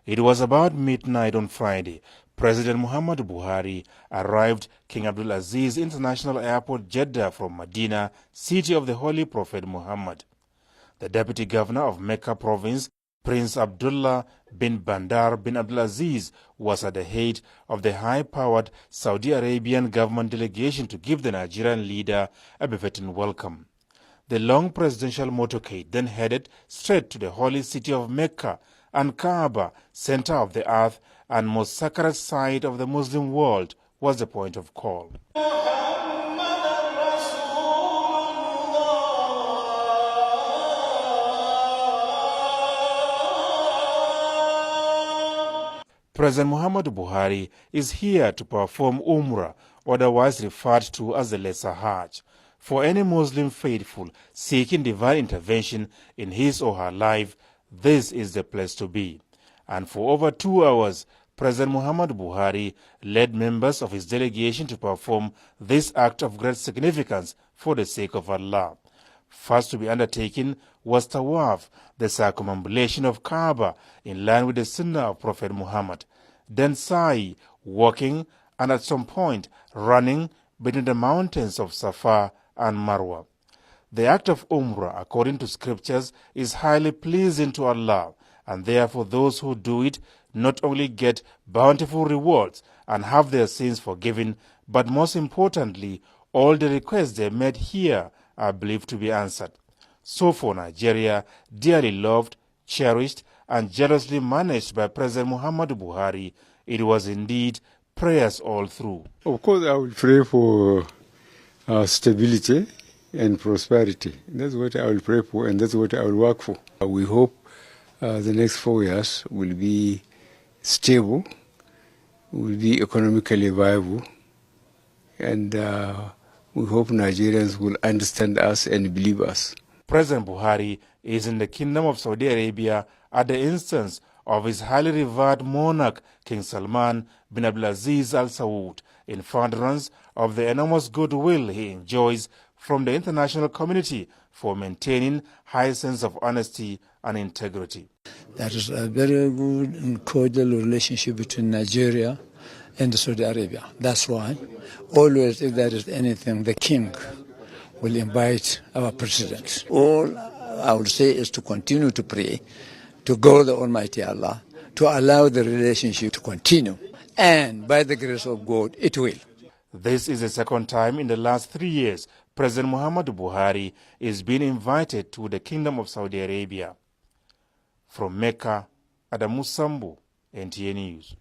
It was about midnight on Friday. President Muhammadu Buhari arrived King Abdulaziz International Airport, Jeddah from Medina, city of the Holy Prophet Muhammad. The Deputy Governor of Mecca Province, Prince Abdullah bin Bandar bin Abdulaziz, was at the head of the high-powered Saudi Arabian government delegation to give the Nigerian leader a befitting welcome. The long presidential motorcade then headed straight to the holy city of Mecca and Kaaba, center of the earth and most sacred site of the Muslim world, was the point of call. President Muhammadu Buhari is here to perform Umrah, otherwise referred to as the Lesser Hajj. For any Muslim faithful seeking divine intervention in his or her life, this is the place to be. And for over 2 hours, President Muhammadu Buhari led members of his delegation to perform this act of great significance for the sake of Allah. First to be undertaken was Tawaf, the circumambulation of Kaaba in line with the Sunnah of Prophet Muhammad. Then Sa'i, walking, and at some point running between the mountains of Safa and Marwa. The act of Umrah, according to scriptures, is highly pleasing to Allah, and therefore those who do it not only get bountiful rewards and have their sins forgiven, but most importantly, all the requests they made here are believed to be answered. So for Nigeria, dearly loved, cherished, and jealously managed by President Muhammadu Buhari, it was indeed prayers all through. Of course, I will pray for stability and prosperity. That's what I will pray for, and that's what I will work for. We hope the next 4 years will be stable, will be economically viable, and we hope Nigerians will understand us and believe us. President Buhari is in the Kingdom of Saudi Arabia at the instance of his highly revered monarch, King Salman bin Abdulaziz Al Saud, in furtherance of the enormous goodwill he enjoys from the international community for maintaining high sense of honesty and integrity. There is a very good and cordial relationship between Nigeria and Saudi Arabia. That's why always if there is anything, the king will invite our president. All I would say is to continue to pray to God the Almighty Allah to allow the relationship to continue. And by the grace of God, it will. This is the second time in the last 3 years President Muhammadu Buhari is being invited to the Kingdom of Saudi Arabia. From Mecca, Adamu Sambu, NTA News.